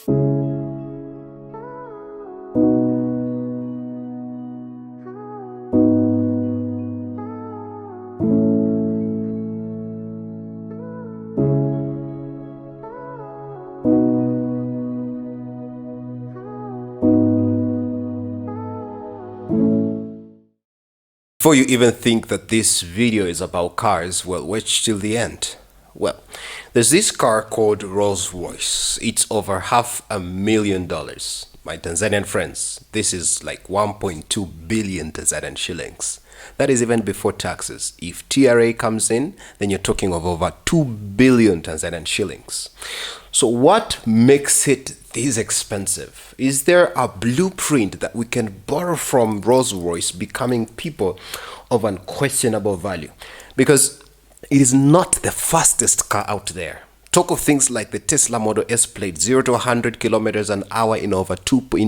Before you even think that this video is about cars, well, watch till the end. Well, there's this car called Rolls-Royce. It's over $500,000. My Tanzanian friends, this is like 1.2 billion Tanzanian shillings. That is even before taxes. If TRA comes in, then you're talking of over 2 billion Tanzanian shillings. So what makes it this expensive? Is there a blueprint that we can borrow from Rolls-Royce becoming people of unquestionable value? Because it is not the fastest car out there. Talk of things like the Tesla Model S Plate, 0 to 100 kilometers an hour in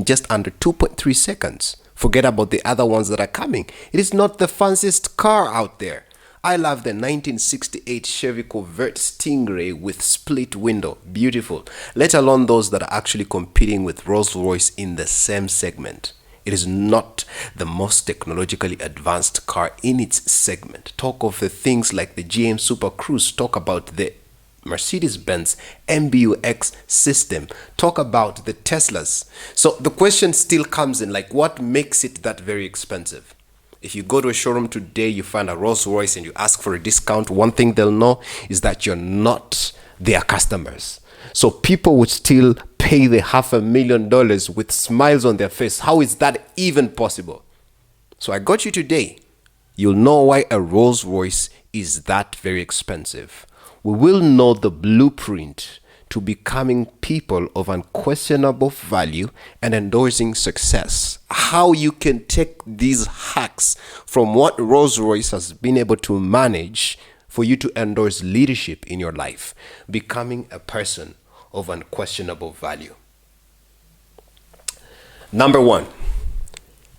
just under 2.3 seconds. Forget about the other ones that are coming. It is not the fanciest car out there. I love the 1968 Chevy Corvette Stingray with split window. Beautiful. Let alone those that are actually competing with Rolls-Royce in the same segment. It is not the most technologically advanced car in its segment. Talk of the things like the GM Super Cruise. Talk about the Mercedes-Benz MBUX system. Talk about the Teslas. So the question still comes in, like, what makes it that very expensive? If you go to a showroom today, you find a Rolls-Royce and you ask for a discount, one thing they'll know is that you're not their customers. So people would still pay the $500,000 with smiles on their face. How is that even possible? So I got you today. You'll know why a Rolls-Royce is that very expensive. We will know the blueprint to becoming people of unquestionable value and endorsing success. How you can take these hacks from what Rolls-Royce has been able to manage for you to endorse leadership in your life, becoming a person of unquestionable value. Number one,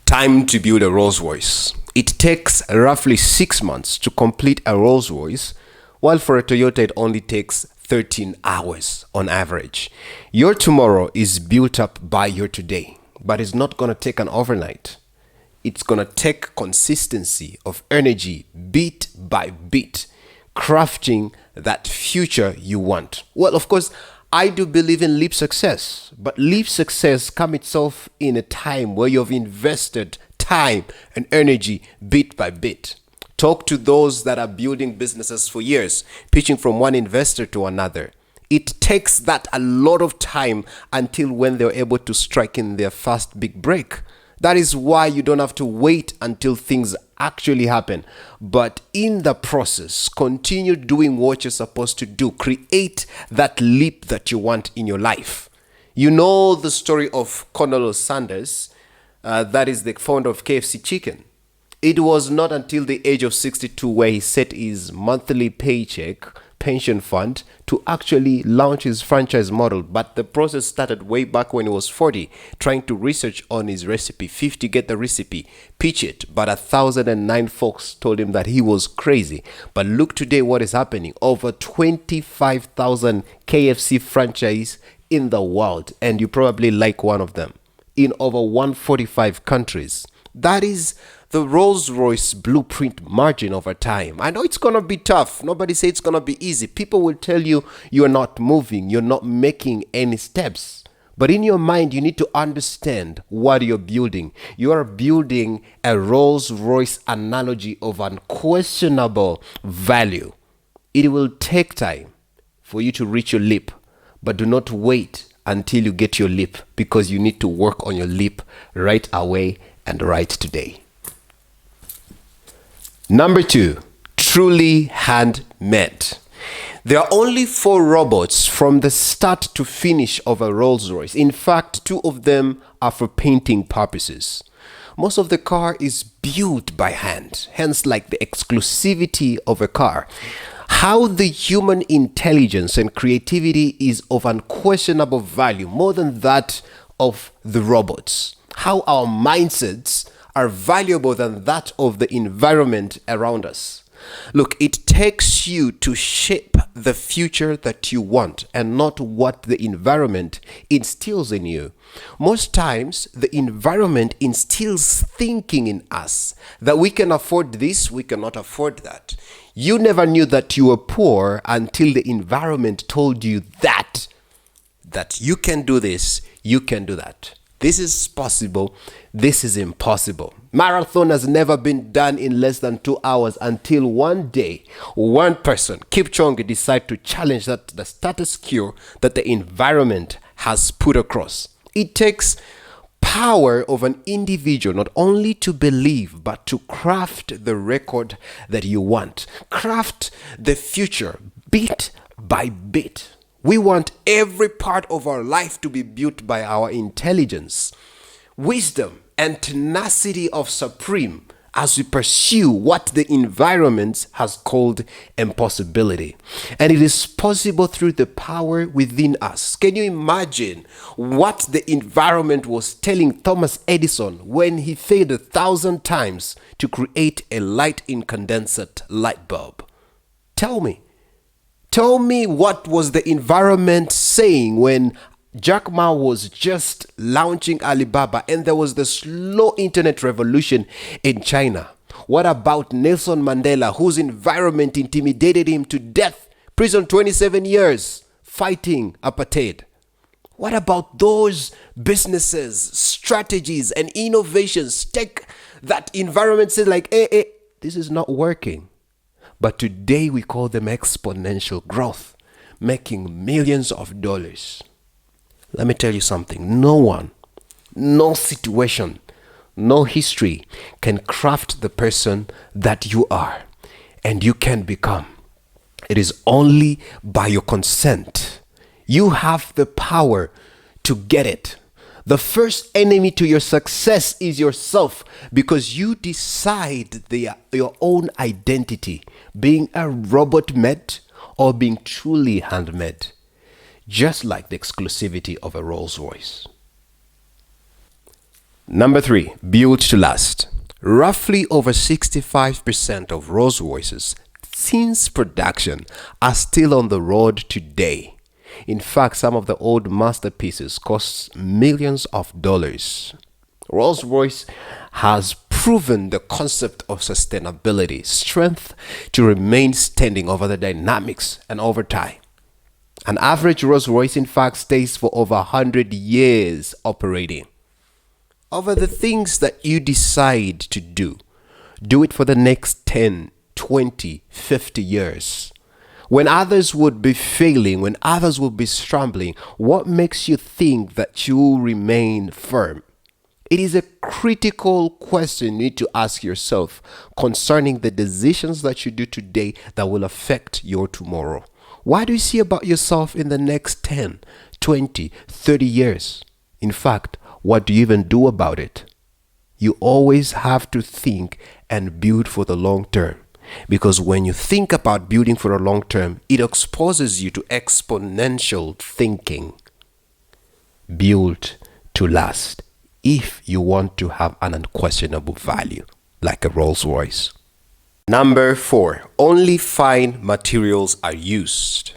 time to build a Rolls-Royce. It takes roughly 6 months to complete a Rolls-Royce, while for a Toyota it only takes 13 hours on average. Your tomorrow is built up by your today, but it's not going to take an overnight. It's going to take consistency of energy, bit by bit, crafting that future you want. Well, of course, I do believe in leap success, but leap success comes itself in a time where you've invested time and energy bit by bit. Talk to those that are building businesses for years, pitching from one investor to another. It takes that a lot of time until when they're able to strike in their first big break. That is why you don't have to wait until things actually happen. But in the process, continue doing what you're supposed to do. Create that leap that you want in your life. You know the story of Colonel Sanders, that is the founder of KFC Chicken. It was not until the age of 62 where he set his monthly paycheck pension fund to actually launch his franchise model. But the process started way back when he was 40, trying to research on his recipe. 50 get the recipe, pitch it. But 1,009 folks told him that he was crazy. But look today what is happening. Over 25,000 KFC franchise in the world. And you probably like one of them. In over 145 countries. That is the Rolls-Royce blueprint margin over time. I know it's going to be tough. Nobody say it's going to be easy. People will tell you you're not moving, you're not making any steps. But in your mind, you need to understand what you're building. You are building a Rolls-Royce analogy of unquestionable value. It will take time for you to reach your leap, but do not wait until you get your leap, because you need to work on your leap right away and right today. Number two, truly handmade. There are only 4 robots from the start to finish of a Rolls-Royce. In fact, 2 of them are for painting purposes. Most of the car is built by hand, hence like the exclusivity of a car. How the human intelligence and creativity is of unquestionable value, more than that of the robots. How our mindsets are valuable than that of the environment around us. Look, it takes you to shape the future that you want and not what the environment instills in you. Most times, the environment instills thinking in us that we can afford this, we cannot afford that. You never knew that you were poor until the environment told you that you can do this, you can do that. This is possible, this is impossible. Marathon has never been done in less than 2 hours until one day, one person, Kipchoge, decided to challenge the status quo that the environment has put across. It takes power of an individual not only to believe, but to craft the record that you want. Craft the future bit by bit. We want every part of our life to be built by our intelligence, wisdom, and tenacity of supreme as we pursue what the environment has called impossibility. And it is possible through the power within us. Can you imagine what the environment was telling Thomas Edison when he failed 1,000 times to create a light incandescent light bulb? Tell me what was the environment saying when Jack Ma was just launching Alibaba and there was the slow internet revolution in China? What about Nelson Mandela, whose environment intimidated him to death, prison 27 years, fighting apartheid? What about those businesses, strategies, and innovations? Take that environment, say like, hey, this is not working. But today we call them exponential growth, making millions of dollars. Let me tell you something. No one, no situation, no history can craft the person that you are and you can become. It is only by your consent. You have the power to get it. The first enemy to your success is yourself, because you decide your own identity, being a robot made or being truly handmade, just like the exclusivity of a Rolls Royce. Number 3, built to last. Roughly over 65% of Rolls Royces since production are still on the road today. In fact, some of the old masterpieces cost millions of dollars. Rolls-Royce has proven the concept of sustainability, strength to remain standing over the dynamics and over time. An average Rolls-Royce, in fact, stays for over 100 years operating. Over the things that you decide to do it for the next 10, 20, 50 years. When others would be failing, when others would be stumbling, what makes you think that you will remain firm? It is a critical question you need to ask yourself concerning the decisions that you do today that will affect your tomorrow. What do you see about yourself in the next 10, 20, 30 years? In fact, what do you even do about it? You always have to think and build for the long term. Because when you think about building for the long term, it exposes you to exponential thinking. Build to last if you want to have an unquestionable value, like a Rolls Royce. Number 4, only fine materials are used.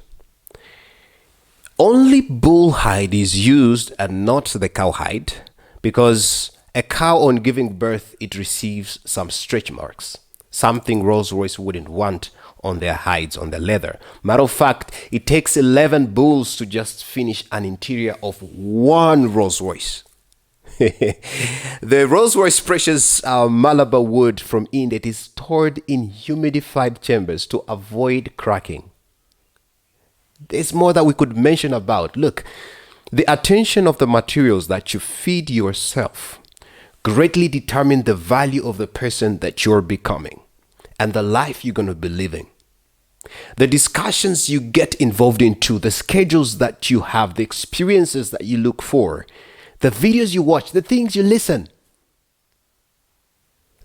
Only bull hide is used and not the cow hide, because a cow on giving birth, it receives some stretch marks. Something Rolls-Royce wouldn't want on their hides, on their leather. Matter of fact, it takes 11 bulls to just finish an interior of one Rolls-Royce. The Rolls-Royce precious Malabar wood from India is stored in humidified chambers to avoid cracking. There's more that we could mention about. Look, the attention of the materials that you feed yourself greatly determine the value of the person that you're becoming and the life you're going to be living. The discussions you get involved into, the schedules that you have, the experiences that you look for, the videos you watch, the things you listen.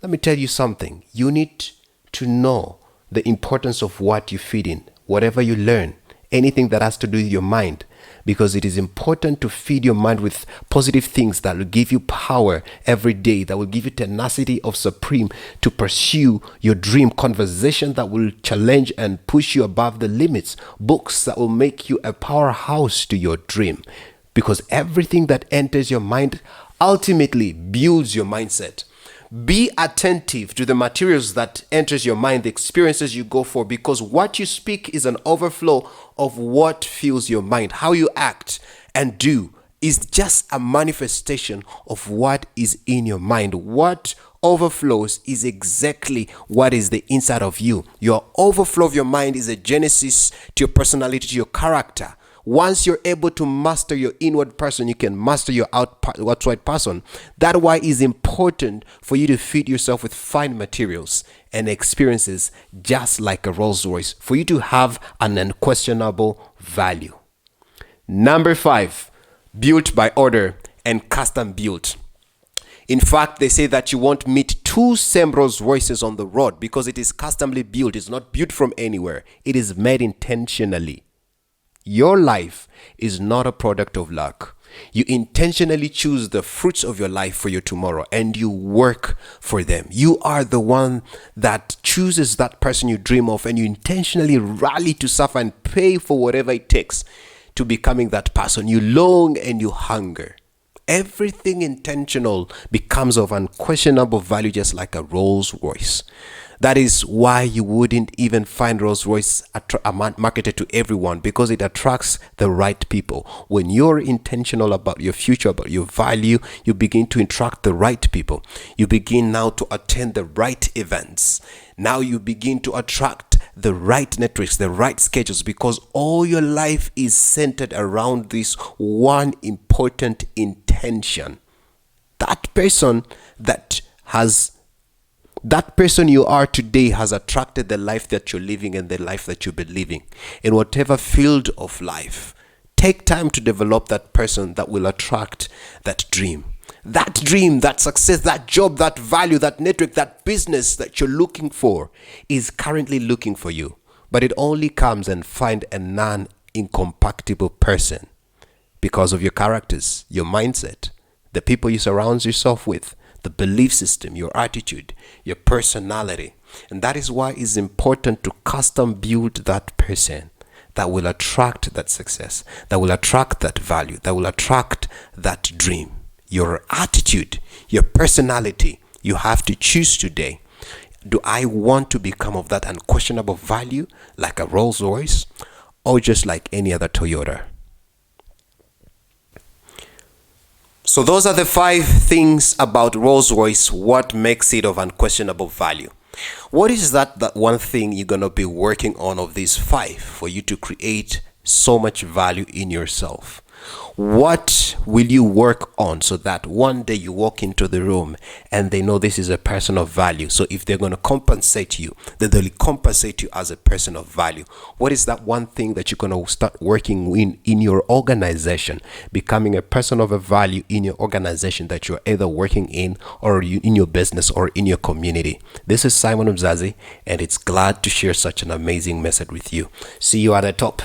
Let me tell you something. You need to know the importance of what you feed in, whatever you learn, anything that has to do with your mind. because it is important to feed your mind with positive things that will give you power every day, that will give you tenacity of supreme to pursue your dream, conversation that will challenge and push you above the limits, books that will make you a powerhouse to your dream, because everything that enters your mind ultimately builds your mindset. Be attentive to the materials that enters your mind, the experiences you go for, because what you speak is an overflow of what fills your mind. How you act and do is just a manifestation of what is in your mind. What overflows is exactly what is the inside of you. Your overflow of your mind is a genesis to your personality, to your character. Once you're able to master your inward person, you can master your outside person. That's why it's important for you to feed yourself with fine materials and experiences, just like a Rolls Royce, for you to have an unquestionable value. Number 5, built by order and custom built. In fact, they say that you won't meet two same Rolls Royces on the road because it is customly built. It's not built from anywhere. It is made intentionally. Your life is not a product of luck. You intentionally choose the fruits of your life for your tomorrow and you work for them. You are the one that chooses that person you dream of, and you intentionally rally to suffer and pay for whatever it takes to becoming that person. You long and you hunger. Everything intentional becomes of unquestionable value, just like a Rolls Royce. That is why you wouldn't even find Rolls Royce marketed to everyone, because it attracts the right people. When you're intentional about your future, about your value, you begin to attract the right people. You begin now to attend the right events. Now you begin to attract the right networks, the right schedules, because all your life is centered around this one important intention. That person you are today has attracted the life that you're living and the life that you've been living in whatever field of life. Take time to develop that person that will attract that dream, that success, that job, that value, that network, that business that you're looking for is currently looking for you. But it only comes and find a non-incompatible person because of your characters, your mindset, the people you surround yourself with, the belief system, your attitude, your personality. And that is why it's important to custom build that person that will attract that success, that will attract that value, that will attract that dream. Your attitude, your personality, you have to choose today. Do I want to become of that unquestionable value like a Rolls Royce, or just like any other Toyota? So those are the 5 things about Rolls Royce, what makes it of unquestionable value. What is that one thing you're going to be working on of these 5 for you to create so much value in yourself? What will you work on so that one day you walk into the room and they know this is a person of value? So if they're going to compensate you, then they'll compensate you as a person of value. What is that one thing that you're going to start working in your organization, becoming a person of a value in your organization that you're either working in or in your business or in your community? This is Simon Mzazi, and it's glad to share such an amazing message with you. See you at the top.